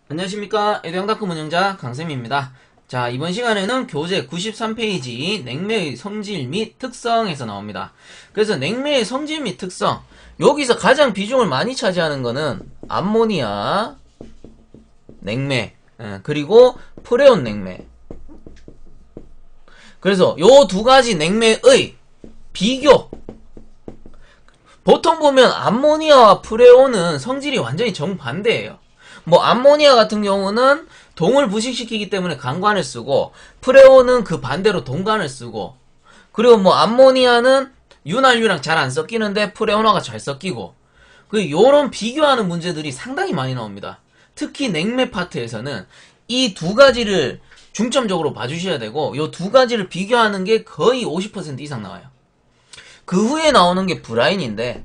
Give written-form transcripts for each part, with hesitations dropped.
안녕하십니까. 에듀앙다크 운영자 강쌤입니다. 자, 이번 시간에는 교재 93페이지 냉매의 성질 및 특성에서 나옵니다. 그래서 냉매의 성질 및 특성, 여기서 가장 비중을 많이 차지하는 거는 암모니아 냉매, 그리고 프레온 냉매. 그래서 요 두 가지 냉매의 비교, 보통 보면 암모니아와 프레온은 성질이 완전히 정반대예요. 뭐 암모니아 같은 경우는 동을 부식시키기 때문에 강관을 쓰고, 프레온은 그 반대로 동관을 쓰고, 그리고 뭐 암모니아는 윤활유랑 잘 안 섞이는데 프레온화가 잘 섞이고, 요런 비교하는 문제들이 상당히 많이 나옵니다. 특히 냉매 파트에서는 이 두 가지를 중점적으로 봐주셔야 되고, 요 두 가지를 비교하는 게 거의 50% 이상 나와요. 그 후에 나오는 게 브라인인데,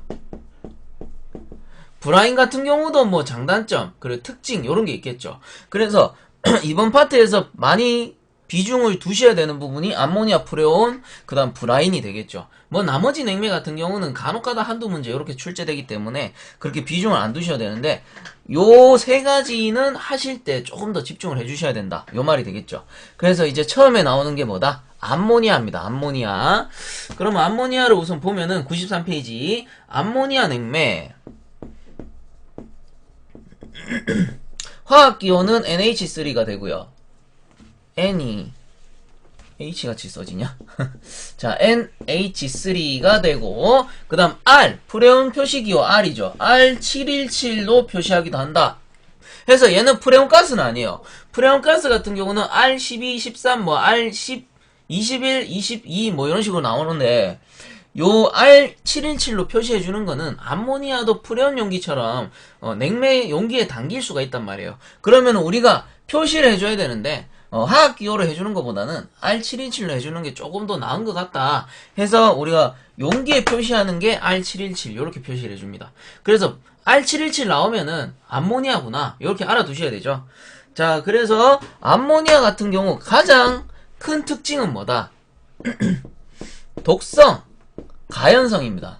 브라인 같은 경우도 뭐 장단점, 그리고 특징, 요런 게 있겠죠. 그래서 이번 파트에서 많이 비중을 두셔야 되는 부분이 암모니아 프레온, 그 다음 브라인이 되겠죠. 뭐 나머지 냉매 같은 경우는 간혹가다 한두 문제 이렇게 출제되기 때문에 그렇게 비중을 안 두셔야 되는데, 요 세 가지는 하실 때 조금 더 집중을 해주셔야 된다, 요 말이 되겠죠. 그래서 이제 처음에 나오는 게 뭐다? 암모니아입니다. 암모니아. 그러면 암모니아를 우선 보면은 93페이지 암모니아 냉매, 화학기호는 NH3가 되고요. N이 H같이 써지냐? 자, NH3가 되고, 그 다음 R, 프레온 표시기호 R이죠. R717로 표시하기도 한다. 해서 얘는 프레온 가스는 아니에요. 프레온 가스 같은 경우는 R12, 13, 뭐 R10, 21, 22 뭐 이런 식으로 나오는데, 요 R717로 표시해주는 거는 암모니아도 프레온 용기처럼 냉매 용기에 담길 수가 있단 말이에요. 그러면 우리가 표시를 해줘야 되는데, 화학기호로 해주는 것보다는 R717로 해주는 게 조금 더 나은 것 같다 해서 우리가 용기에 표시하는 게 R717 이렇게 표시를 해줍니다. 그래서 R717 나오면은 암모니아구나 이렇게 알아두셔야 되죠. 자, 그래서 암모니아 같은 경우 가장 큰 특징은 뭐다? 독성, 가연성입니다.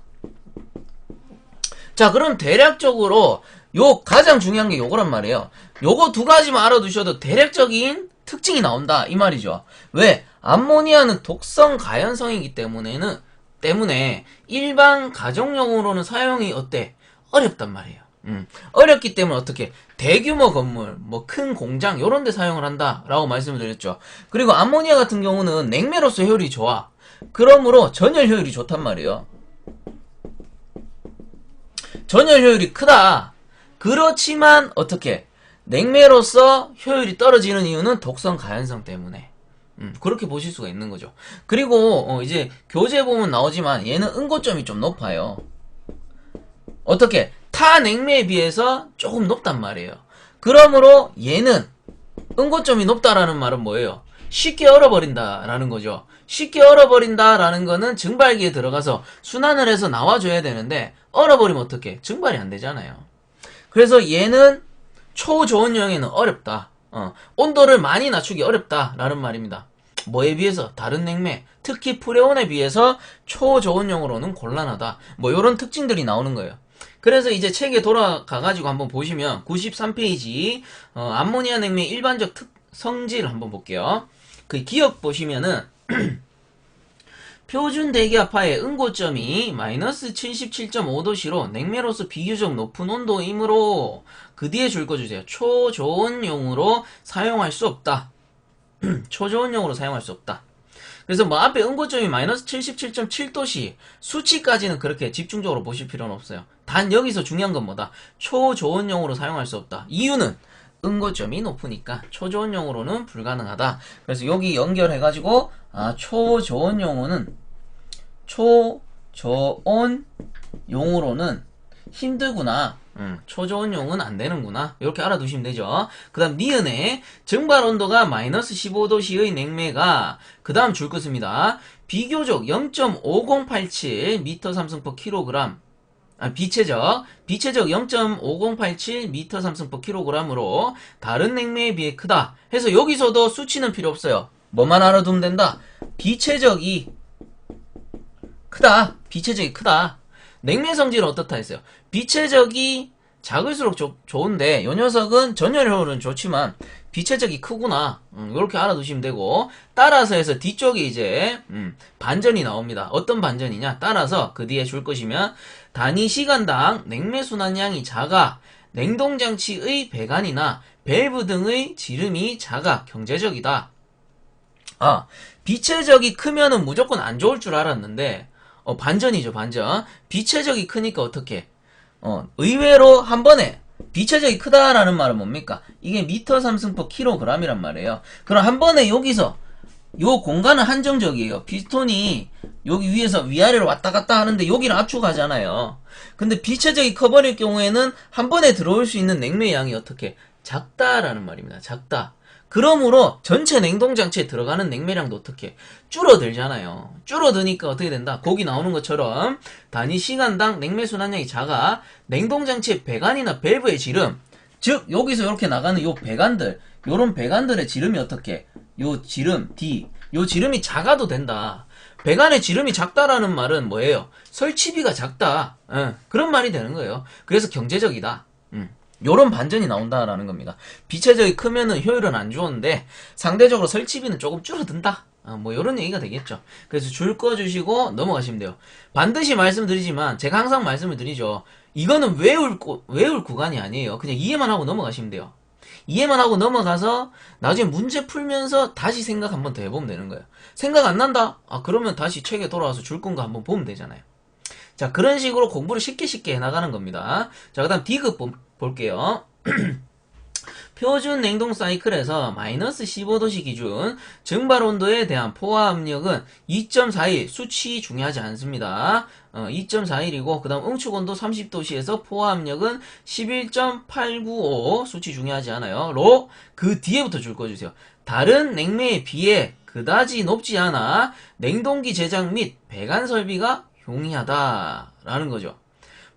자, 그럼 대략적으로 요 가장 중요한 게 요거란 말이에요. 요거 두 가지만 알아두셔도 대략적인 특징이 나온다 이 말이죠. 왜? 암모니아는 독성 가연성이기 때문에 일반 가정용으로는 사용이 어때? 어렵단 말이에요. 어렵기 때문에 어떻게 대규모 건물, 뭐 큰 공장 요런 데 사용을 한다라고 말씀을 드렸죠. 그리고 암모니아 같은 경우는 냉매로서 효율이 좋아. 그러므로 전열 효율이 좋단 말이에요. 전열 효율이 크다. 그렇지만 어떻게 냉매로서 효율이 떨어지는 이유는 독성 가연성 때문에. 그렇게 보실 수가 있는 거죠. 그리고 이제 교재 보면 나오지만 얘는 응고점이 좀 높아요. 어떻게 타 냉매에 비해서 조금 높단 말이에요. 그러므로 얘는 응고점이 높다라는 말은 뭐예요? 쉽게 얼어버린다라는 거죠. 쉽게 얼어버린다라는 거는 증발기에 들어가서 순환을 해서 나와줘야 되는데 얼어버리면 어떡해? 증발이 안 되잖아요. 그래서 얘는 초저온용에는 어렵다. 온도를 많이 낮추기 어렵다라는 말입니다. 뭐에 비해서? 다른 냉매, 특히 프레온에 비해서 초저온용으로는 곤란하다. 뭐 이런 특징들이 나오는 거예요. 그래서 이제 책에 돌아가가지고 한번 보시면 93페이지 암모니아 냉매의 일반적 성질 한번 볼게요. 그 기억 보시면은 표준 대기압하의 응고점이 마이너스 77.5도씨로 냉매로서 비교적 높은 온도이므로 그 뒤에 줄 거 주세요. 초저온용으로 사용할 수 없다. 초저온용으로 사용할 수 없다. 그래서 뭐 앞에 응고점이 마이너스 77.7도씨 수치까지는 그렇게 집중적으로 보실 필요는 없어요. 단 여기서 중요한 건 뭐다? 초저온용으로 사용할 수 없다. 이유는 응고점이 높으니까 초저온용으로는 불가능하다. 그래서 여기 연결해가지고 초저온용으로는 힘들구나. 초저온용은 안 되는구나. 이렇게 알아두시면 되죠. 그 다음 니은에 증발 온도가 마이너스 15도씨의 냉매가 그 다음 줄 것입니다. 비교적 0.5087 미터 삼승 퍼 킬로그램 비체적 0.5087 미터 삼승 퍼 킬로그램으로 다른 냉매에 비해 크다 해서 여기서도 수치는 필요 없어요. 뭐만 알아두면 된다. 비체적이 크다. 냉매 성질은 어떻다 했어요. 비체적이 작을수록 좋은데 요 녀석은 전열 효율은 좋지만 비체적이 크구나. 이렇게 알아두시면 되고, 따라서 해서 뒤쪽에 이제 반전이 나옵니다. 어떤 반전이냐? 따라서 그 뒤에 줄 것이면 단위 시간당 냉매 순환량이 작아 냉동장치의 배관이나 밸브 등의 지름이 작아 경제적이다. 아, 비체적이 크면은 무조건 안 좋을 줄 알았는데, 반전이죠, 반전. 비체적이 크니까 어떻게? 의외로 한 번에 비체적이 크다라는 말은 뭡니까? 이게 미터 3승/kg이란 말이에요. 그럼 한 번에 여기서 요 공간은 한정적이에요. 피스톤이 여기 위에서 위아래로 왔다 갔다 하는데 여기는 압축하잖아요. 근데 비체적이 커버릴 경우에는 한 번에 들어올 수 있는 냉매 양이 어떻게? 작다라는 말입니다. 작다. 그러므로 전체 냉동장치에 들어가는 냉매량도 어떻게? 줄어들잖아요. 줄어드니까 어떻게 된다? 거기 나오는 것처럼 단위 시간당 냉매 순환량이 작아 냉동장치의 배관이나 밸브의 지름, 즉 여기서 이렇게 나가는 요 배관들, 요런 배관들의 지름이 어떻게? 요 지름 D, 요 지름이 작아도 된다. 배관의 지름이 작다라는 말은 뭐예요? 설치비가 작다. 그런 말이 되는 거예요. 그래서 경제적이다. 요런 반전이 나온다라는 겁니다. 비체적이 크면은 효율은 안 좋은데 상대적으로 설치비는 조금 줄어든다. 뭐 요런 얘기가 되겠죠. 그래서 줄 꺼주시고 넘어가시면 돼요. 반드시 말씀드리지만 제가 항상 말씀을 드리죠. 이거는 외울 구간이 아니에요. 그냥 이해만 하고 넘어가시면 돼요. 이해만 하고 넘어가서 나중에 문제 풀면서 다시 생각 한번 더 해보면 되는 거예요. 생각 안 난다? 그러면 다시 책에 돌아와서 줄 건가 한번 보면 되잖아요. 자, 그런 식으로 공부를 쉽게 해나가는 겁니다. 자, 그 다음 D급 볼게요. 표준 냉동 사이클에서 마이너스 15도씨 기준 증발 온도에 대한 포화 압력은 2.41 수치 중요하지 않습니다. 2.41이고 그 다음 응축 온도 30도씨에서 포화 압력은 11.895 수치 중요하지 않아요. 로 그 뒤에부터 줄 거주세요. 다른 냉매에 비해 그다지 높지 않아 냉동기 제작 및 배관 설비가 용이하다 라는 거죠.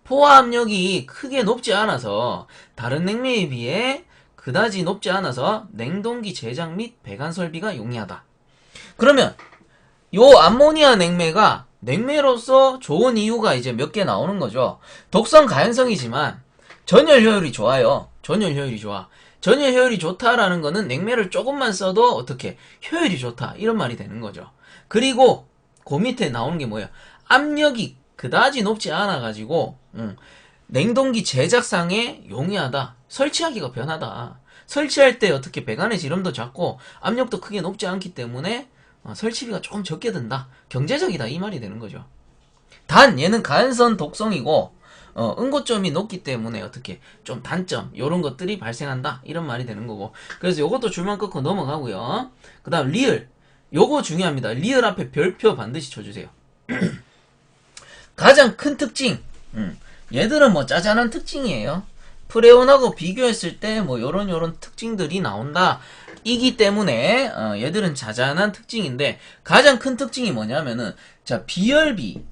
포화 압력이 크게 높지 않아서 다른 냉매에 비해 그다지 높지 않아서 냉동기 제작 및 배관 설비가 용이하다. 그러면 요 암모니아 냉매가 냉매로서 좋은 이유가 이제 몇 개 나오는 거죠. 독성 가연성이지만 전열 효율이 좋아요. 전열 효율이 좋아. 전열 효율이 좋다라는 거는 냉매를 조금만 써도 어떻게 효율이 좋다 이런 말이 되는 거죠. 그리고 그 밑에 나오는 게 뭐예요? 압력이 그다지 높지 않아 가지고 냉동기 제작상에 용이하다. 설치하기가 편하다. 설치할 때 어떻게 배관의 지름도 작고 압력도 크게 높지 않기 때문에 설치비가 조금 적게 든다. 경제적이다 이 말이 되는 거죠. 단 얘는 가연성 독성이고 응고점이 높기 때문에 어떻게 좀 단점 요런 것들이 발생한다 이런 말이 되는 거고, 그래서 요것도 줄만 끊고 넘어가고요. 그 다음 리을, 요거 중요합니다. 리을 앞에 별표 반드시 쳐주세요. 가장 큰 특징, 얘들은 뭐 짜잔한 특징이에요. 프레온하고 비교했을 때 뭐 요런 특징들이 나온다 이기 때문에 얘들은 자잘한 특징인데, 가장 큰 특징이 뭐냐면은 자 비열비,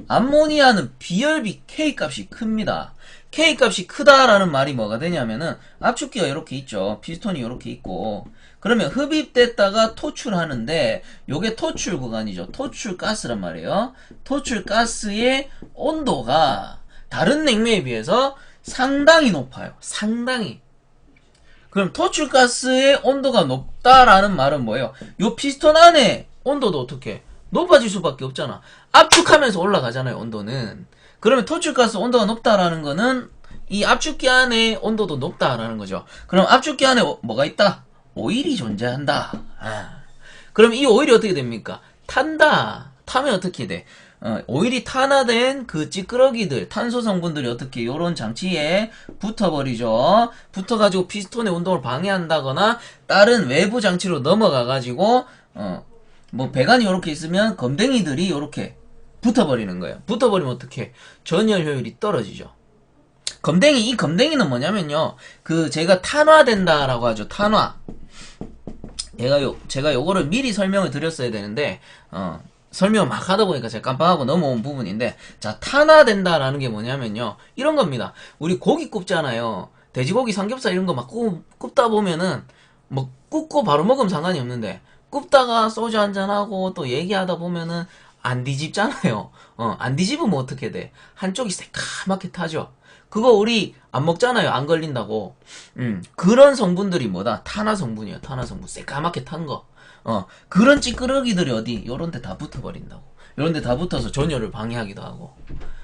암모니아는 비열비 K값이 큽니다. K값이 크다라는 말이 뭐가 되냐면은 압축기가 이렇게 있죠. 피스톤이 이렇게 있고, 그러면 흡입됐다가 토출하는데 요게 토출 구간이죠. 토출 가스란 말이에요. 토출 가스의 온도가 다른 냉매에 비해서 상당히 높아요. 상당히. 그럼 토출 가스의 온도가 높다라는 말은 뭐예요? 요 피스톤 안에 온도도 어떻게 높아질 수밖에 없잖아. 압축하면서 올라가잖아요, 온도는. 그러면 토출가스 온도가 높다라는 거는 이 압축기 안에 온도도 높다라는 거죠. 그럼 압축기 안에 뭐가 있다? 오일이 존재한다. 그럼 이 오일이 어떻게 됩니까? 탄다. 타면 어떻게 돼? 오일이 탄화된 그 찌끄러기들, 탄소 성분들이 어떻게 요런 장치에 붙어버리죠. 붙어가지고 피스톤의 운동을 방해한다거나 다른 외부 장치로 넘어가가지고 뭐 배관이 이렇게 있으면 검댕이들이 이렇게 붙어버리는 거예요. 붙어버리면 어떻게? 전열 효율이 떨어지죠. 이 검댕이는 뭐냐면요, 그 제가 탄화된다라고 하죠. 탄화. 제가 요거를 미리 설명을 드렸어야 되는데 설명 막 하다 보니까 제가 깜빡하고 넘어온 부분인데, 자, 탄화된다라는 게 뭐냐면요, 이런 겁니다. 우리 고기 굽잖아요. 돼지고기, 삼겹살 이런 거 막 굽다 보면은 뭐 굽고 바로 먹으면 상관이 없는데 굽다가 소주 한잔하고 또 얘기하다 보면은 안 뒤집잖아요. 안 뒤집으면 어떻게 돼? 한쪽이 새까맣게 타죠. 그거 우리 안 먹잖아요. 안 걸린다고. 그런 성분들이 뭐다? 탄화 성분이에요. 탄화 성분. 새까맣게 탄 거. 그런 찌끄러기들이 어디? 요런 데 다 붙어버린다고. 요런 데 다 붙어서 전열을 방해하기도 하고.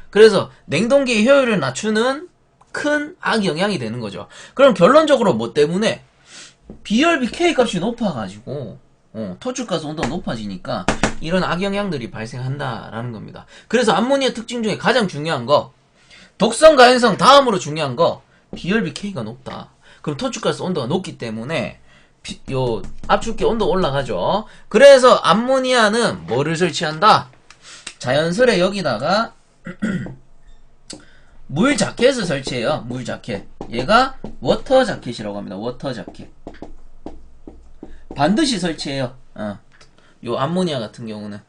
그래서 냉동기의 효율을 낮추는 큰 악영향이 되는 거죠. 그럼 결론적으로 뭐 때문에? BRB K 값이 높아가지고 토출가스 온도가 높아지니까 이런 악영향들이 발생한다라는 겁니다. 그래서 암모니아 특징 중에 가장 중요한 거, 독성 가연성 다음으로 중요한 거, BRB K가 높다. 그럼 토출가스 온도가 높기 때문에 요 압축기 온도 올라가죠. 그래서 암모니아는 뭐를 설치한다? 자연스레 여기다가 물 자켓을 설치해요. 물 자켓. 얘가 워터 자켓이라고 합니다. 워터 자켓. 반드시 설치해요. 요 암모니아 같은 경우는.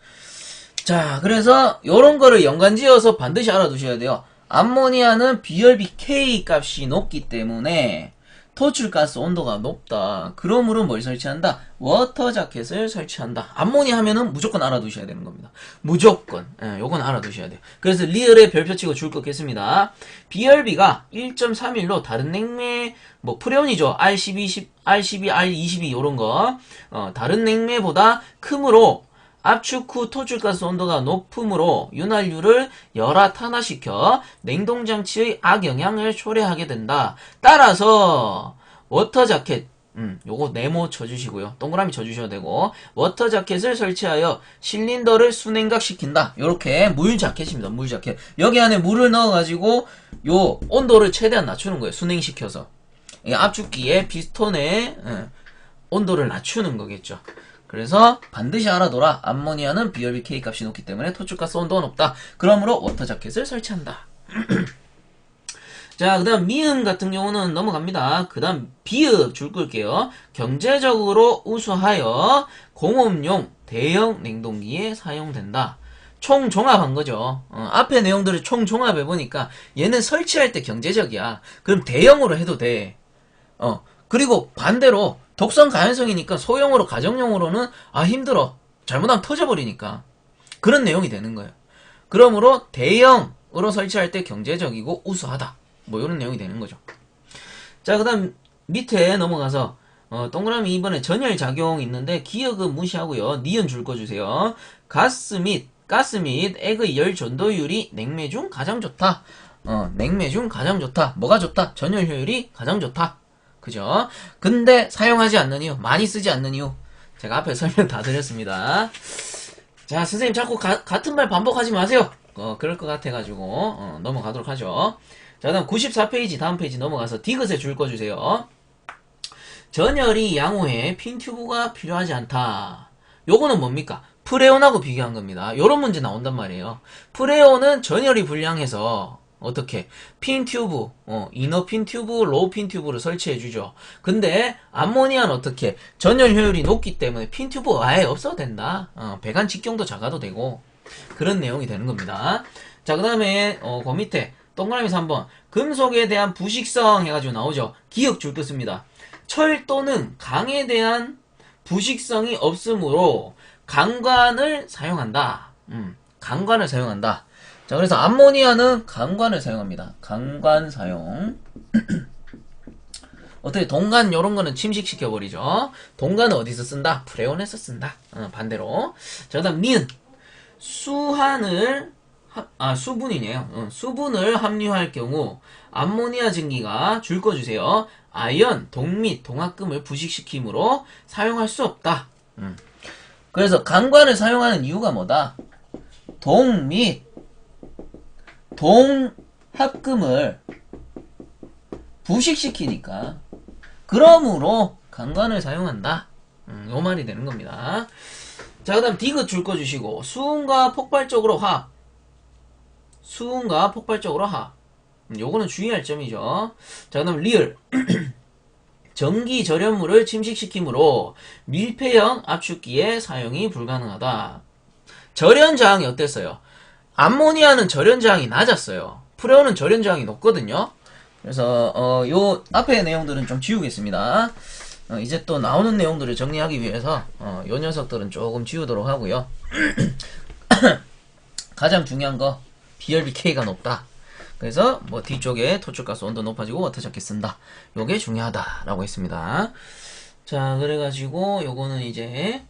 자, 그래서 요런 거를 연관지어서 반드시 알아두셔야 돼요. 암모니아는 BRB K 값이 높기 때문에 토출가스 온도가 높다. 그러므로 뭘 설치한다? 워터 자켓을 설치한다. 암모니아 하면은 무조건 알아두셔야 되는 겁니다. 무조건. 요건 알아두셔야 돼요. 그래서 리얼에 별표 치고 줄 것 같습니다. BRB가 1.31로 다른 냉매, 뭐 프레온이죠. R12, R22 요런 거. 다른 냉매보다 크므로 압축 후 토출가스 온도가 높으므로 윤활유를 열화탄화시켜 냉동장치의 악영향을 초래하게 된다. 따라서 워터자켓 요거 네모 쳐주시고요. 동그라미 쳐주셔야 되고 워터자켓을 설치하여 실린더를 순행각시킨다. 요렇게 물자켓입니다. 물자켓. 여기 안에 물을 넣어가지고 요 온도를 최대한 낮추는 거예요. 순행시켜서 압축기에 피스톤의 온도를 낮추는 거겠죠. 그래서 반드시 알아둬라. 암모니아는 BRB K 값이 높기 때문에 토출가스 온도가 높다. 그러므로 워터 자켓을 설치한다. 자, 그 다음 미음 같은 경우는 넘어갑니다. 그 다음 비읍 줄 끌게요. 경제적으로 우수하여 공업용 대형 냉동기에 사용된다. 총 종합한 거죠. 앞에 내용들을 총 종합해보니까 얘는 설치할 때 경제적이야. 그럼 대형으로 해도 돼. 그리고 반대로 독성 가연성이니까 소형으로 가정용으로는 힘들어. 잘못하면 터져버리니까. 그런 내용이 되는 거예요. 그러므로 대형으로 설치할 때 경제적이고 우수하다. 뭐 이런 내용이 되는 거죠. 자, 그 다음 밑에 넘어가서 동그라미 이번에 전열작용 있는데 기억은 무시하고요. 니은 줄 거 주세요. 가스 및 액의 열 전도율이 냉매 중 가장 좋다. 냉매 중 가장 좋다. 뭐가 좋다? 전열 효율이 가장 좋다. 그죠? 근데 사용하지 않는 이유, 많이 쓰지 않는 이유, 제가 앞에 설명 다 드렸습니다. 자, 선생님 자꾸 같은 말 반복하지 마세요. 그럴 것 같아가지고 넘어가도록 하죠. 자, 다음 94페이지 다음 페이지 넘어가서 디귿에 줄 거 주세요. 전열이 양호해 핀 튜브가 필요하지 않다. 요거는 뭡니까? 프레온하고 비교한 겁니다. 요런 문제 나온단 말이에요. 프레온은 전열이 불량해서 어떻게? 핀 튜브, 이너 핀 튜브, 로우 핀 튜브를 설치해주죠. 근데, 암모니아는 어떻게? 전열 효율이 높기 때문에 핀 튜브 아예 없어도 된다. 배관 직경도 작아도 되고, 그런 내용이 되는 겁니다. 자, 그 다음에, 그 밑에, 동그라미 3번. 금속에 대한 부식성 해가지고 나오죠. 기억 줄 것입니다. 철도는 강에 대한 부식성이 없으므로, 강관을 사용한다. 강관을 사용한다. 자, 그래서 암모니아는 강관을 사용합니다. 강관 사용. 어떻게 동간 요런 거는 침식시켜버리죠. 동간은 어디서 쓴다? 프레온에서 쓴다. 반대로. 자, 그 다음 니은. 수분이네요. 수분을 함유할 경우 암모니아 증기가 줄 거 주세요. 아연, 동 및 동합금을 부식시키므로 사용할 수 없다. 그래서 강관을 사용하는 이유가 뭐다? 동 및 동합금을 부식시키니까 그러므로 강관을 사용한다. 요 말이 되는 겁니다. 자, 그 다음 디귿 줄 거 주시고 수은과 폭발적으로 화합. 수은과 폭발적으로 화합. 요거는 주의할 점이죠. 자, 그 다음 리을. 전기 절연물을 침식시키므로 밀폐형 압축기에 사용이 불가능하다. 절연 저항이 어땠어요? 암모니아는 절연 저항이 낮았어요. 프레온은 절연 저항이 높거든요. 그래서 요 앞에 내용들은 좀 지우겠습니다. 이제 또 나오는 내용들을 정리하기 위해서 요 녀석들은 조금 지우도록 하고요. 가장 중요한 거 BRB K가 높다. 그래서 뭐 뒤쪽에 토출가스 온도 높아지고 워터 자켓 쓴다. 요게 중요하다라고 했습니다. 자, 그래가지고 요거는 이제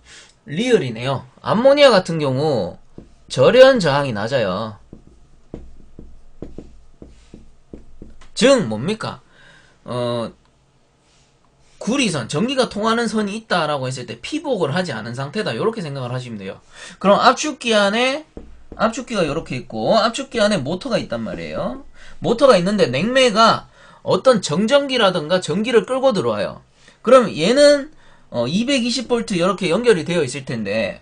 리얼이네요. 암모니아 같은 경우 절연 저항이 낮아요. 즉 뭡니까? 구리선, 전기가 통하는 선이 있다라고 했을 때 피복을 하지 않은 상태다. 이렇게 생각을 하시면 돼요. 그럼 압축기가 이렇게 있고 압축기 안에 모터가 있단 말이에요. 모터가 있는데 냉매가 어떤 정전기라든가 전기를 끌고 들어와요. 그럼 얘는 220V 이렇게 연결이 되어 있을 텐데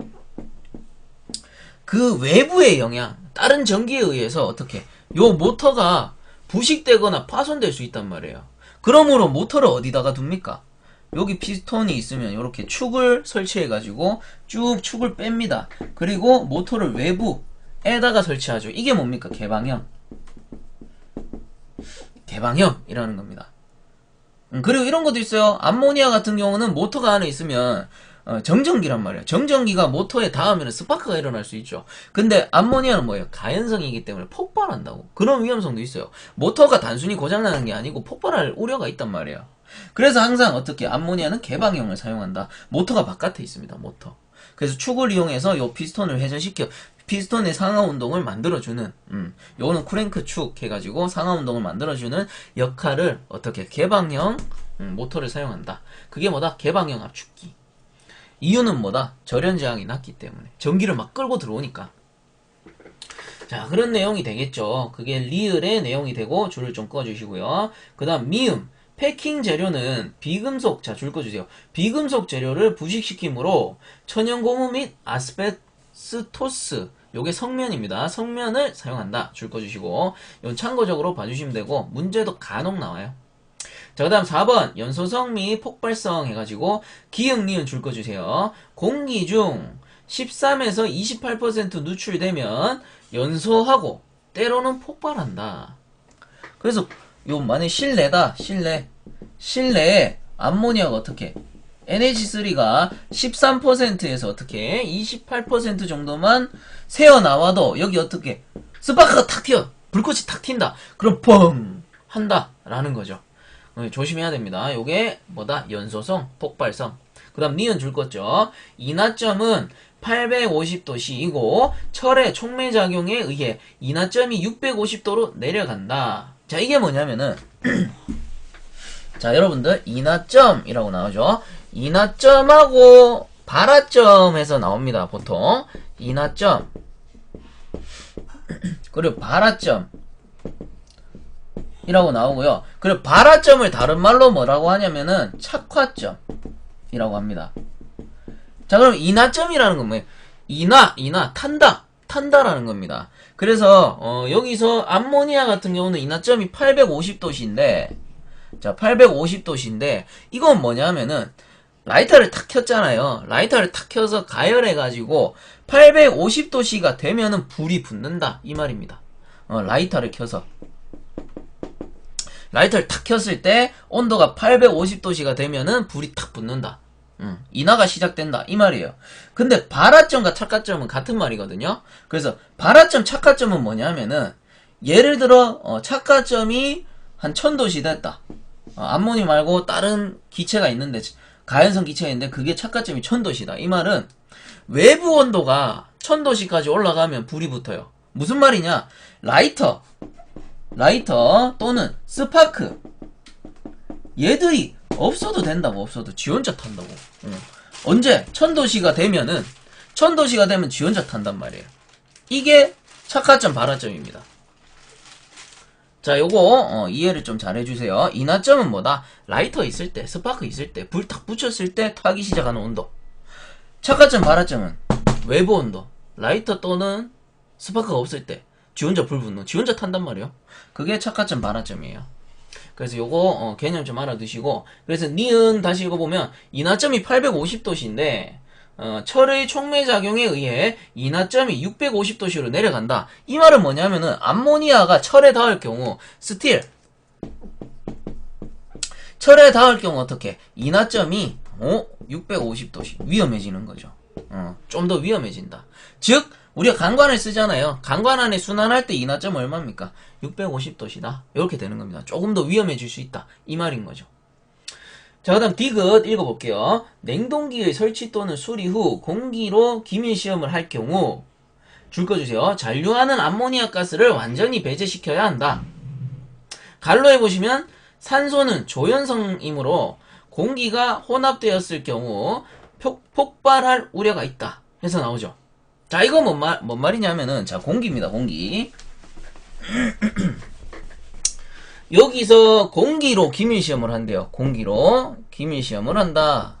그 외부의 영향, 다른 전기에 의해서 어떻게 요 모터가 부식되거나 파손될 수 있단 말이에요. 그러므로 모터를 어디다가 둡니까? 여기 피스톤이 있으면 이렇게 축을 설치해가지고 쭉 축을 뺍니다. 그리고 모터를 외부에다가 설치하죠. 이게 뭡니까? 개방형이라는 겁니다. 그리고 이런 것도 있어요. 암모니아 같은 경우는 모터가 안에 있으면 정전기란 말이에요. 정전기가 모터에 닿으면 스파크가 일어날 수 있죠. 근데 암모니아는 뭐예요? 가연성이기 때문에 폭발한다고. 그런 위험성도 있어요. 모터가 단순히 고장나는 게 아니고 폭발할 우려가 있단 말이에요. 그래서 항상 어떻게 암모니아는 개방형을 사용한다. 모터가 바깥에 있습니다. 모터. 그래서 축을 이용해서 요 피스톤을 회전시켜 피스톤의 상하 운동을 만들어주는 요거는 크랭크 축 해가지고 상하 운동을 만들어주는 역할을 어떻게 개방형 모터를 사용한다. 그게 뭐다? 개방형 압축기. 이유는 뭐다? 절연 저항이 낮기 때문에 전기를 막 끌고 들어오니까. 자, 그런 내용이 되겠죠. 그게 리을의 내용이 되고 줄을 좀 꺼주시고요. 그 다음 미음 패킹 재료는 비금속, 자, 줄 꺼주세요. 비금속 재료를 부식시키므로 천연고무 및 아스베스토스, 요게 성면입니다. 성면을 사용한다. 줄 꺼주시고 이건 참고적으로 봐주시면 되고 문제도 간혹 나와요. 자, 그 다음 4번 연소성 및 폭발성 해가지고 기역 니은 줄 꺼주세요. 공기 중 13에서 28% 누출되면 연소하고 때로는 폭발한다. 그래서 요 만약 실내다. 실내에 암모니아가 어떻게 NH3가 13%에서 어떻게 28% 정도만 새어나와도 여기 어떻게 스파크가 탁 튀어. 불꽃이 탁 튄다. 그럼 뻥 한다 라는 거죠. 조심해야 됩니다. 요게 뭐다? 연소성, 폭발성. 그 다음 니은 줄 거죠. 인하점은 850도씨이고 철의 촉매작용에 의해 인하점이 650도로 내려간다. 자, 이게 뭐냐면은 자, 여러분들 인하점이라고 나오죠. 인하점하고 발하점에서 나옵니다. 보통 인하점 그리고 발하점 이라고 나오고요. 그리고 발하점을 다른 말로 뭐라고 하냐면은 착화점이라고 합니다. 자, 그럼 인하점이라는 건 뭐예요? 탄다라는 겁니다. 그래서 여기서 암모니아 같은 경우는 인하점이 850도씨인데 자, 850도씨인데 이건 뭐냐면은 라이터를 탁 켰잖아요. 라이터를 탁 켜서 가열해가지고 850도씨가 되면은 불이 붙는다 이 말입니다. 라이터를 켜서 라이터를 탁 켰을 때 온도가 850도씨가 되면은 불이 탁 붙는다. 인하가 시작된다 이 말이에요. 근데 발하점과 착화점은 같은 말이거든요. 그래서 발하점, 착화점은 뭐냐면은 예를 들어 착화점이 한 1000도씨 됐다. 암모니 말고 다른 기체가 있는데 가연성 기체가 있는데 그게 착화점이 1000도씨다. 이 말은 외부 온도가 1000도씨까지 올라가면 불이 붙어요. 무슨 말이냐? 라이터 또는 스파크 얘들이 없어도 된다고. 없어도 지 혼자 탄다고. 언제? 1000도씨가 되면 지 혼자 탄단 말이에요. 이게 착화점, 발하점입니다. 자, 요거 이해를 좀 잘 해주세요. 인하점은 뭐다? 라이터 있을 때, 스파크 있을 때, 불 탁 붙였을 때 타기 시작하는 온도. 착화점, 발하점은 외부 온도. 라이터 또는 스파크가 없을 때 지 혼자 불 붙는, 지 혼자 탄단 말이에요. 그게 착화점, 발하점이에요. 그래서 요거 개념 좀 알아두시고, 그래서 니은 다시 읽어보면 인하점이 850도씨인데 철의 촉매작용에 의해 인하점이 650도씨로 내려간다. 이 말은 뭐냐면은 암모니아가 철에 닿을 경우 철에 닿을 경우 어떻게 인하점이 650도씨 위험해지는 거죠. 좀 더 위험해진다. 즉 우리가 강관을 쓰잖아요. 강관안에 순환할 때 인하점 얼마입니까? 650도시다. 이렇게 되는 겁니다. 조금 더 위험해질 수 있다. 이 말인 거죠. 자, 그 다음 디귿 읽어볼게요. 냉동기의 설치 또는 수리 후 공기로 기밀 시험을 할 경우 줄 거 주세요. 잔류하는 암모니아 가스를 완전히 배제시켜야 한다. 갈로 해보시면 산소는 조연성이므로 공기가 혼합되었을 경우 폭발할 우려가 있다 해서 나오죠. 자, 이거 뭔 말이냐면은, 자, 공기입니다, 공기. 여기서 공기로 기밀시험을 한대요. 공기로 기밀시험을 한다.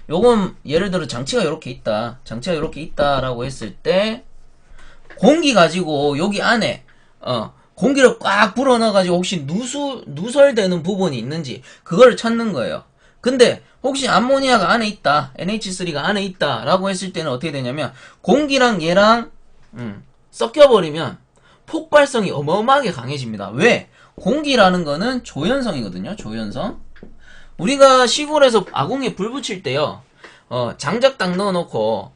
요건 예를 들어 장치가 이렇게 있다. 장치가 이렇게 있다라고 했을 때 공기 가지고 여기 안에 공기를 꽉 불어넣어가지고 혹시 누설되는 부분이 있는지 그걸 찾는 거예요. 근데 혹시 암모니아가 안에 있다, NH3가 안에 있다 라고 했을 때는 어떻게 되냐면 공기랑 얘랑 섞여버리면 폭발성이 어마어마하게 강해집니다. 왜? 공기라는 거는 조연성이거든요. 조연성. 우리가 시골에서 아궁이에 불 붙일 때요, 장작 딱 넣어놓고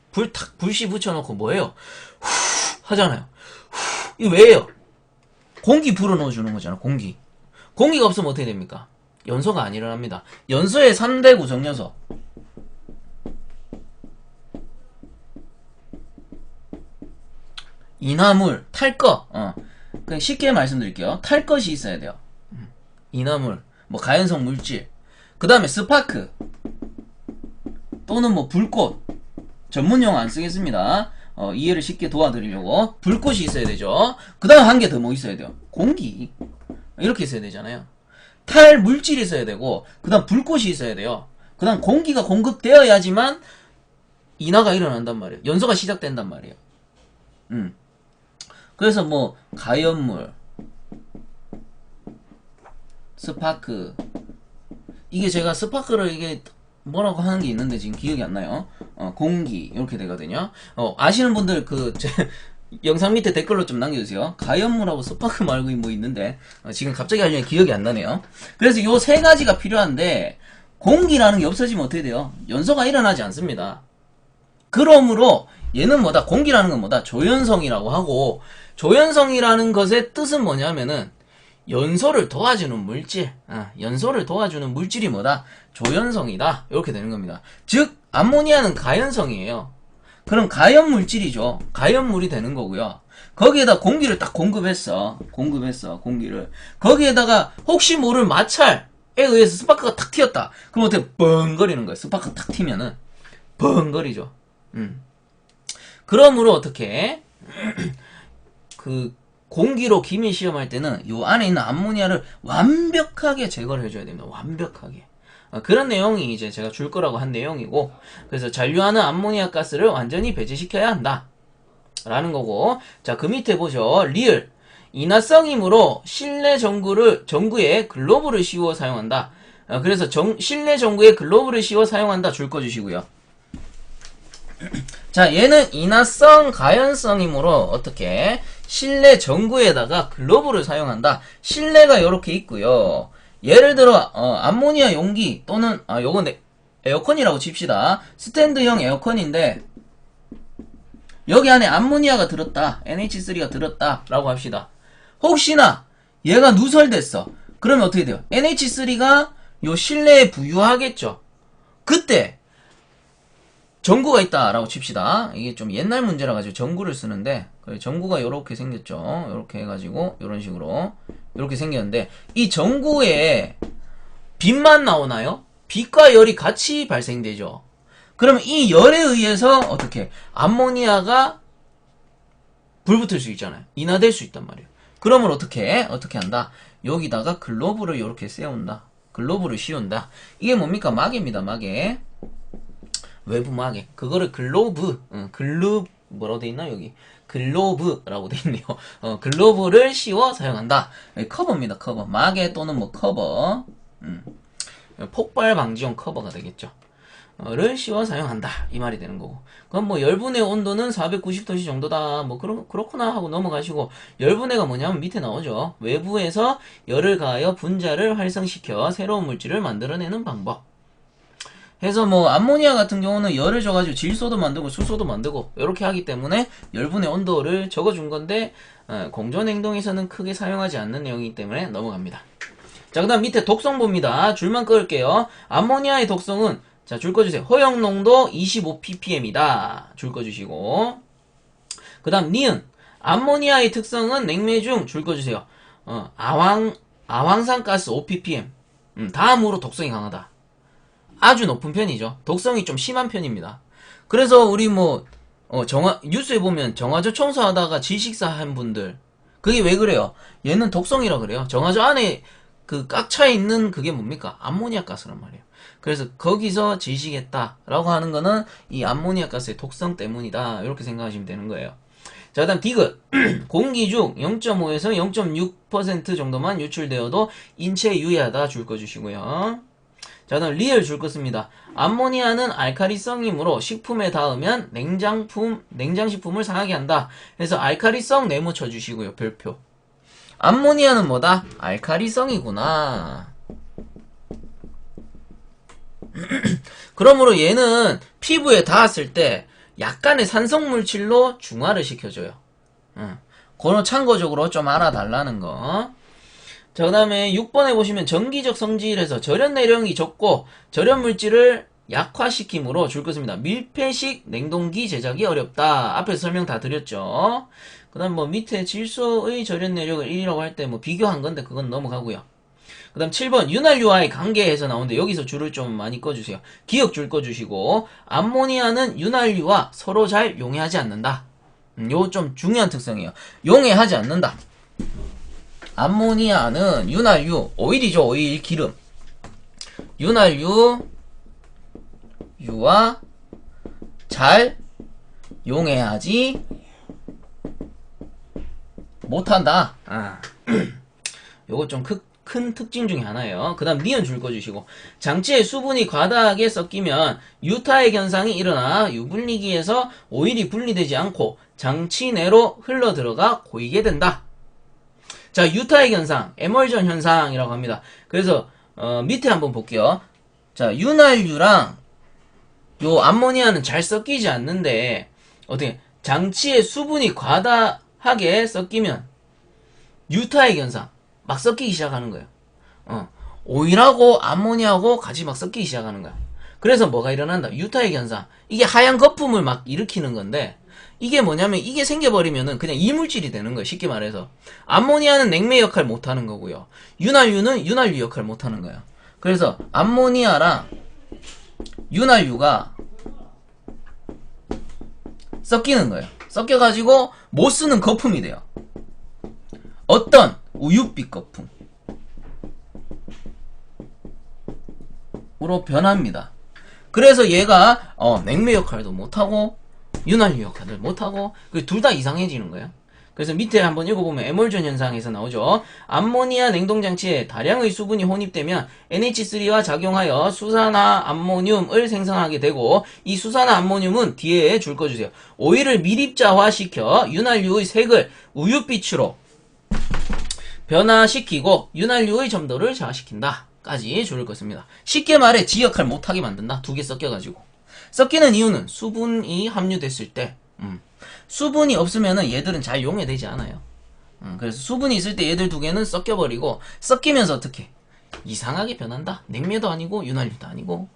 불씨 붙여놓고 뭐해요? 후 하잖아요. 이거 왜요? 공기 불어넣어주는 거잖아. 공기가 없으면 어떻게 됩니까? 연소가 안 일어납니다. 연소의 3대 구성 요소. 인화물, 탈거. 그냥 쉽게 말씀드릴게요. 탈 것이 있어야 돼요. 인화물, 뭐 가연성 물질. 그 다음에 스파크 또는 뭐 불꽃. 전문용어 안 쓰겠습니다. 이해를 쉽게 도와드리려고. 불꽃이 있어야 되죠. 그 다음 한 개 더 뭐 있어야 돼요? 공기. 이렇게 있어야 되잖아요. 탈 물질이 있어야 되고, 그 다음 불꽃이 있어야 돼요. 그 다음 공기가 공급되어야지만 인화가 일어난단 말이에요. 연소가 시작된단 말이에요. 그래서 뭐 가연물, 스파크, 이게 제가 스파크를 이게 뭐라고 하는 게 있는데 지금 기억이 안 나요. 공기 이렇게 되거든요. 아시는 분들 제 영상 밑에 댓글로 좀 남겨주세요. 가연물하고 스파크 말고 뭐 있는데 지금 갑자기 하려니 기억이 안 나네요. 그래서 요 세 가지가 필요한데 공기라는 게 없어지면 어떻게 돼요? 연소가 일어나지 않습니다. 그러므로 얘는 뭐다? 공기라는 건 뭐다? 조연성이라고 하고, 조연성이라는 것의 뜻은 뭐냐면은 연소를 도와주는 물질, 연소를 도와주는 물질이 뭐다? 조연성이다. 이렇게 되는 겁니다. 즉 암모니아는 가연성이에요. 그럼 가연 물질이죠. 가연물이 되는 거고요. 거기에다 공기를 딱 공급했어. 공기를. 거기에다가 혹시 모를 마찰에 의해서 스파크가 탁 튀었다. 그럼 어떻게 뻥거리는 거예요. 스파크가 탁 튀면은 뻥거리죠. 그러므로 어떻게 그 공기로 기밀 시험할 때는 요 안에 있는 암모니아를 완벽하게 제거를 해줘야 됩니다. 완벽하게. 그런 내용이 이제 제가 줄 거라고 한 내용이고, 그래서 잔류하는 암모니아 가스를 완전히 배제시켜야 한다 라는 거고, 자, 그 밑에 보죠. 리을 인화성이므로 실내 전구에 글로브를 씌워 사용한다. 그래서 실내 전구에 글로브를 씌워 사용한다 줄 거 주시고요. 자, 얘는 인화성, 가연성이므로 어떻게 실내 전구에다가 글로브를 사용한다. 실내가 이렇게 있고요. 예를 들어 암모니아 용기 또는 요건 에어컨이라고 칩시다. 스탠드형 에어컨인데 여기 안에 암모니아가 들었다. NH3가 들었다 라고 합시다. 혹시나 얘가 누설됐어. 그러면 어떻게 돼요? NH3가 요 실내에 부유하겠죠. 그때 전구가 있다라고 칩시다. 이게 좀 옛날 문제라 가지고 전구를 쓰는데, 전구가 요렇게 생겼죠. 요렇게 해가지고 요런 식으로 요렇게 생겼는데, 이 전구에 빛만 나오나요? 빛과 열이 같이 발생되죠. 그러면 이 열에 의해서 어떻게 암모니아가 불붙을 수 있잖아요. 인화될 수 있단 말이에요. 그러면 어떻게 한다? 여기다가 글로브를 요렇게 세운다. 글로브를 씌운다. 이게 뭡니까? 마개입니다. 마개. 외부 마개. 그거를 글로브, 뭐라고 돼 있나 여기? 글로브라고 돼 있네요. 글로브를 씌워 사용한다. 커버입니다. 커버. 마개 또는 뭐 커버. 폭발 방지용 커버가 되겠죠. 를 씌워 사용한다. 이 말이 되는 거고. 그럼 뭐 열분의 온도는 490도씨 정도다. 뭐 그렇구나 하고 넘어가시고, 열분해가 뭐냐면 밑에 나오죠. 외부에서 열을 가하여 분자를 활성시켜 새로운 물질을 만들어내는 방법. 해서 뭐 암모니아 같은 경우는 열을 줘가지고 질소도 만들고 수소도 만들고 이렇게 하기 때문에 열분의 온도를 적어준 건데 공존 행동에서는 크게 사용하지 않는 내용이기 때문에 넘어갑니다. 자, 그 다음 밑에 독성 봅니다. 줄만 끌게요. 암모니아의 독성은 자, 줄 꺼주세요. 허용 농도 25ppm이다. 줄 꺼주시고. 그 다음 니은 암모니아의 특성은 냉매 중 줄 꺼주세요. 아황산가스 5ppm. 다음으로 독성이 강하다. 아주 높은 편이죠. 독성이 좀 심한 편입니다. 그래서 우리 뭐 뉴스에 보면 정화조 청소하다가 질식사 한 분들 그게 왜 그래요? 얘는 독성이라 그래요. 정화조 안에 그 꽉 차 있는 그게 뭡니까? 암모니아 가스란 말이에요. 그래서 거기서 질식했다라고 하는 거는 이 암모니아 가스의 독성 때문이다. 이렇게 생각하시면 되는 거예요. 자, 그다음 디귿 공기 중 0.5에서 0.6% 정도만 유출되어도 인체에 유해하다 줄 거 주시고요. 자, 그다음 리얼 줄 거 씁니다. 암모니아는 알카리성이므로 식품에 닿으면 냉장식품을 상하게 한다. 그래서 알카리성 네모 쳐주시고요. 별표. 암모니아는 뭐다? 알카리성이구나. 그러므로 얘는 피부에 닿았을 때 약간의 산성물질로 중화를 시켜줘요. 그런 참고적으로 좀 알아달라는 거. 자, 그 다음에 6번에 보시면 전기적 성질에서 절연 내력이 적고 절연 물질을 약화시킴으로 줄 것입니다. 밀폐식 냉동기 제작이 어렵다. 앞에서 설명 다 드렸죠. 그 다음 뭐 밑에 질소의 절연 내력을 1이라고 할 때 뭐 비교한 건데 그건 넘어가고요. 그 다음 7번 윤활유와의 관계에서 나오는데 여기서 줄을 좀 많이 꺼주세요. 기억 줄 꺼주시고 암모니아는 윤활유와 서로 잘 용해하지 않는다. 요 좀 중요한 특성이에요. 용해하지 않는다. 암모니아는 윤활유, 오일이죠. 오일, 기름. 윤활유와 잘 용해하지 못한다. 요거 좀 큰 특징 중에 하나예요. 그 다음 니은 줄 꺼주시고 장치에 수분이 과다하게 섞이면 유타액 현상이 일어나 유분리기에서 오일이 분리되지 않고 장치 내로 흘러 들어가 고이게 된다. 자, 유타액 현상, 에멀전 현상이라고 합니다. 그래서 밑에 한번 볼게요. 자, 윤활유랑 요 암모니아는 잘 섞이지 않는데 어떻게 장치에 수분이 과다하게 섞이면 유타액 현상 막 섞이기 시작하는 거예요. 오일하고 암모니아하고 같이 막 섞이기 시작하는 거야. 그래서 뭐가 일어난다? 유타액 현상. 이게 하얀 거품을 막 일으키는 건데 이게 뭐냐면 이게 생겨버리면은 그냥 이물질이 되는 거예요. 쉽게 말해서. 암모니아는 냉매 역할 못하는 거고요. 윤활유는 윤활유 역할 못하는 거예요. 그래서 암모니아랑 윤활유가 섞이는 거예요. 섞여가지고 못 쓰는 거품이 돼요. 어떤 우윳빛 거품으로 변합니다. 그래서 얘가 냉매 역할도 못하고 윤활유 역할을 못하고 둘 다 이상해지는 거예요. 그래서 밑에 한번 읽어보면 에멀전 현상에서 나오죠. 암모니아 냉동장치에 다량의 수분이 혼입되면 NH3와 작용하여 수산화암모늄을 생성하게 되고 이 수산화암모늄은 뒤에 줄 꺼주세요. 오일을 미립자화시켜 윤활유의 색을 우윳빛으로 변화시키고 윤활유의 점도를 저하시킨다. 까지 줄을 것입니다. 쉽게 말해 지 역할 못하게 만든다. 두 개 섞여가지고. 섞이는 이유는 수분이 함유됐을 때 수분이 없으면은 얘들은 잘 용해되지 않아요. 그래서 수분이 있을 때 얘들 두 개는 섞여버리고 섞이면서 어떻게 이상하게 변한다. 냉매도 아니고 윤활유도 아니고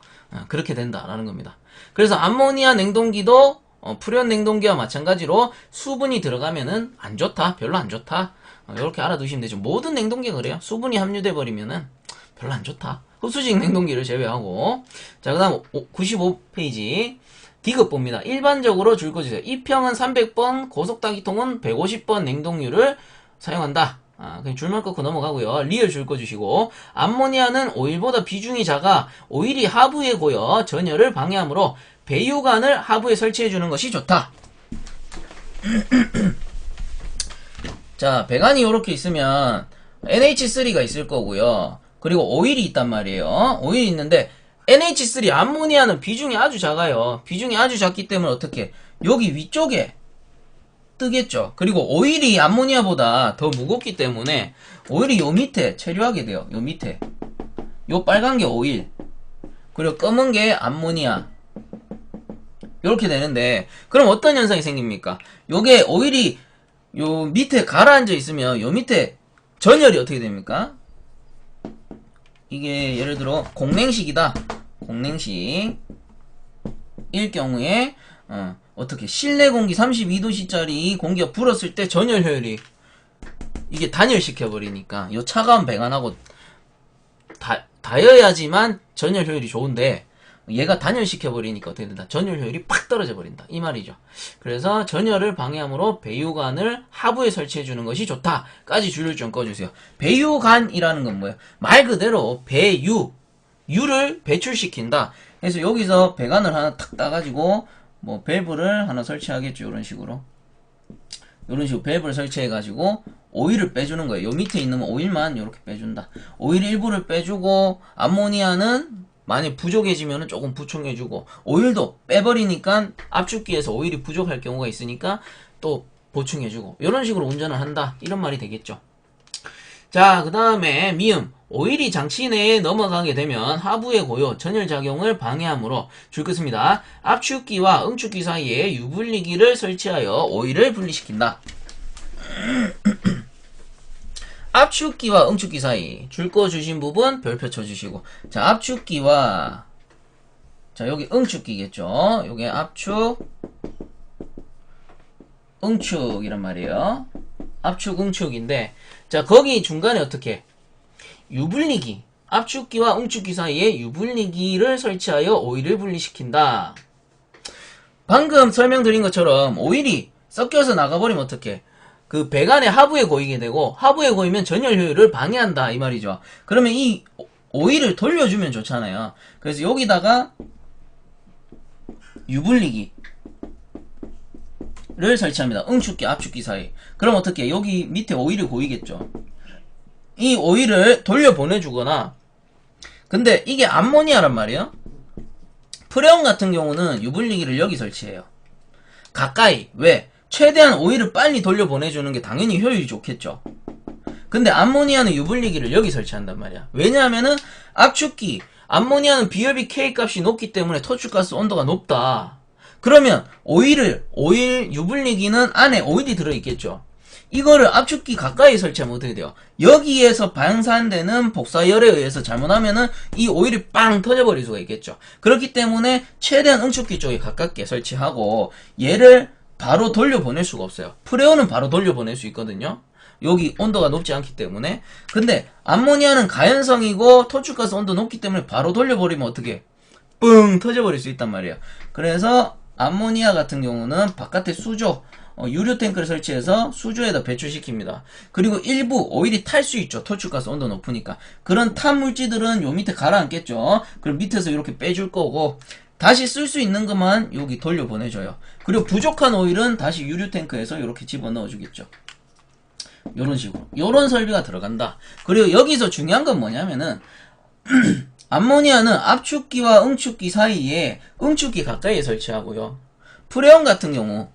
그렇게 된다라는 겁니다. 그래서 암모니아 냉동기도 프련 냉동기와 마찬가지로 수분이 들어가면은 안 좋다. 별로 안 좋다. 이렇게 알아두시면 되죠. 모든 냉동기가 그래요. 수분이 함유돼 버리면은 별로 안 좋다. 흡수식 냉동기를 제외하고. 자, 그 다음 95페이지 디귿 봅니다. 일반적으로 줄 꺼주세요. 이평은 300번, 고속따기통은 150번 냉동유를 사용한다. 그냥 줄만 끊고 넘어가고요. 리얼 줄 꺼주시고 암모니아는 오일보다 비중이 작아 오일이 하부에 고여 전열을 방해하므로 배유관을 하부에 설치해주는 것이 좋다. 자, 배관이 이렇게 있으면 NH3가 있을 거고요. 그리고 오일이 있단 말이에요. 오일이 있는데 NH3 암모니아는 비중이 아주 작아요. 비중이 아주 작기 때문에 어떻게 여기 위쪽에 뜨겠죠. 그리고 오일이 암모니아보다 더 무겁기 때문에 오일이 요 밑에 체류하게 돼요. 요 밑에 요 빨간 게 오일. 그리고 검은 게 암모니아. 이렇게 되는데, 그럼 어떤 현상이 생깁니까? 요게 오일이 요 밑에 가라앉아 있으면 요 밑에 전열이 어떻게 됩니까? 이게 예를 들어 공냉식이다. 공냉식 일 경우에 어떻게 실내 공기 32도씨짜리 공기가 불었을 때 전열 효율이 이게 단열시켜 버리니까 요 차가운 배관하고 닿여야지만 전열 효율이 좋은데 얘가 단열시켜 버리니까 어떻게 된다? 전열 효율이 팍 떨어져 버린다 이 말이죠. 그래서 전열을 방해함으로 배유관을 하부에 설치해 주는 것이 좋다까지 줄을 좀 꺼주세요. 배유관이라는 건 뭐예요? 말 그대로 유를 배출시킨다. 그래서 여기서 배관을 하나 탁 따가지고 뭐 밸브를 하나 설치하겠죠. 이런 식으로 밸브를 설치해가지고 오일을 빼주는 거예요. 요 밑에 있는 오일만 이렇게 빼준다. 오일 일부를 빼주고 암모니아는 만약 부족해지면 조금 보충해주고 오일도 빼버리니까 압축기에서 오일이 부족할 경우가 있으니까 또 보충해주고 이런 식으로 운전을 한다. 이런 말이 되겠죠. 자, 그 다음에 미음. 오일이 장치 내에 넘어가게 되면 하부의 고요, 전열작용을 방해하므로 줄 것입니다. 압축기와 응축기 사이에 유분리기를 설치하여 오일을 분리시킨다. 압축기와 응축기 사이 줄 거 주신 부분 별표 쳐주시고, 자, 압축기와 자 여기 응축기겠죠. 요게 압축 응축이란 말이에요. 압축 응축인데, 자 거기 중간에 어떻게 유분리기, 압축기와 응축기 사이에 유분리기를 설치하여 오일을 분리시킨다. 방금 설명드린 것처럼 오일이 섞여서 나가버리면 어떻게 그 배관의 하부에 고이게 되고, 하부에 고이면 전열 효율을 방해한다 이 말이죠. 그러면 이 오일을 돌려주면 좋잖아요. 그래서 여기다가 유분리기를 설치합니다. 응축기, 압축기 사이. 그럼 어떻게 여기 밑에 오일이 고이겠죠. 이 오일을 돌려보내주거나, 근데 이게 암모니아란 말이에요. 프레온 같은 경우는 유분리기를 여기 설치해요. 가까이. 왜? 최대한 오일을 빨리 돌려보내주는 게 당연히 효율이 좋겠죠. 근데 암모니아는 유분리기를 여기 설치한단 말이야. 왜냐하면은 압축기, 암모니아는 비열비 K 값이 높기 때문에 토출가스 온도가 높다. 그러면 오일 유분리기는 안에 오일이 들어있겠죠. 이거를 압축기 가까이 설치하면 어떻게 돼요? 여기에서 방산되는 복사열에 의해서 잘못하면은 이 오일이 빵 터져버릴 수가 있겠죠. 그렇기 때문에 최대한 응축기 쪽에 가깝게 설치하고, 얘를 바로 돌려보낼 수가 없어요. 프레온은 바로 돌려보낼 수 있거든요. 여기 온도가 높지 않기 때문에. 근데 암모니아는 가연성이고 토출가스 온도 높기 때문에 바로 돌려버리면 어떻게 뿡 터져버릴 수 있단 말이에요. 그래서 암모니아 같은 경우는 바깥에 수조, 유류 탱크를 설치해서 수조에다 배출시킵니다. 그리고 일부 오일이 탈 수 있죠. 토출가스 온도 높으니까. 그런 탄 물질들은 요 밑에 가라앉겠죠. 그럼 밑에서 이렇게 빼줄 거고, 다시 쓸 수 있는 것만 여기 돌려보내줘요. 그리고 부족한 오일은 다시 유류 탱크에서 이렇게 집어넣어 주겠죠. 요런 식으로. 요런 설비가 들어간다. 그리고 여기서 중요한 건 뭐냐면은 암모니아는 압축기와 응축기 사이에 응축기 가까이에 설치하고요. 프레온 같은 경우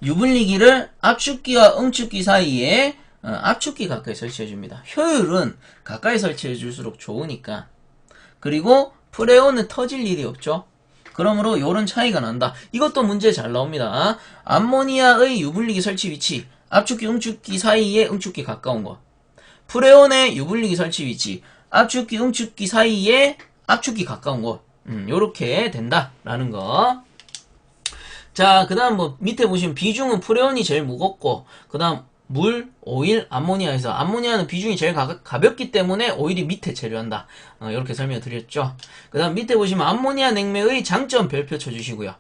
유분리기를 압축기와 응축기 사이에 압축기 가까이 설치해줍니다. 효율은 가까이 설치해줄수록 좋으니까. 그리고 프레온은 터질 일이 없죠. 그러므로 요런 차이가 난다. 이것도 문제 잘 나옵니다. 암모니아의 유분리기 설치 위치, 압축기, 응축기 사이에 응축기 가까운 것. 프레온의 유분리기 설치 위치, 압축기, 응축기 사이에 압축기 가까운 것. 요렇게 된다라는 거. 자, 그 다음 뭐 밑에 보시면 비중은 프레온이 제일 무겁고, 그 다음 물, 오일, 암모니아에서 암모니아는 비중이 제일 가볍기 때문에 오일이 밑에 체류한다. 이렇게 설명을 드렸죠. 그 다음 밑에 보시면 암모니아 냉매의 장점 별표 쳐주시고요.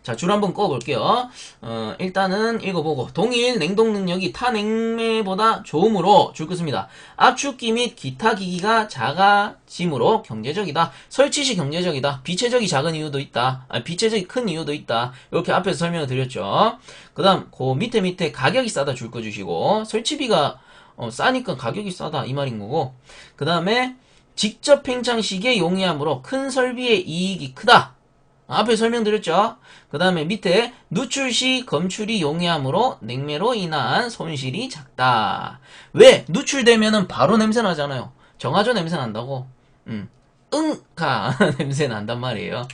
자, 줄 한번 꺼볼게요. 일단은 읽어보고, 동일 냉동 능력이 타 냉매보다 좋으므로 줄 것입니다. 압축기 및 기타 기기가 작아짐으로 경제적이다. 설치 시 경제적이다. 비체적이 작은 이유도 있다. 비체적이 큰 이유도 있다. 이렇게 앞에서 설명을 드렸죠. 그 다음 그 밑에 가격이 싸다 줄 거 주시고, 설치비가 싸니까 가격이 싸다 이 말인 거고, 그 다음에 직접 팽창 시기에 용이하므로 큰 설비의 이익이 크다. 앞에 설명드렸죠. 그 다음에 밑에 누출 시 검출이 용이하므로 냉매로 인한 손실이 작다. 왜? 누출되면은 바로 냄새 나잖아요. 정화조 냄새 난다고. 응가 냄새 난단 말이에요.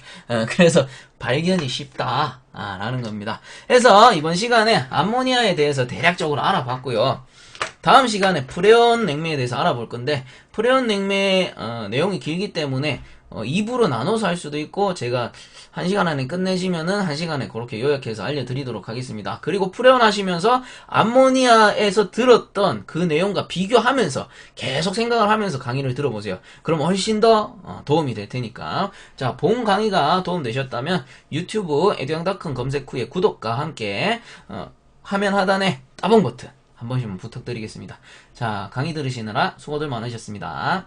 그래서 발견이 쉽다 라는 겁니다. 그래서 이번 시간에 암모니아에 대해서 대략적으로 알아봤고요. 다음 시간에 프레온 냉매에 대해서 알아볼 건데, 프레온 냉매 내용이 길기 때문에 2부로 나눠서 할 수도 있고, 제가 1시간 안에 끝내시면은 1시간에 그렇게 요약해서 알려드리도록 하겠습니다. 그리고 프레온 하시면서 암모니아에서 들었던 그 내용과 비교하면서 계속 생각을 하면서 강의를 들어보세요. 그럼 훨씬 더 도움이 될 테니까. 자, 본 강의가 도움되셨다면 유튜브 에듀앙닷컴 검색 후에 구독과 함께 화면 하단에 따봉 버튼 한 번씩만 부탁드리겠습니다. 자, 강의 들으시느라 수고들 많으셨습니다.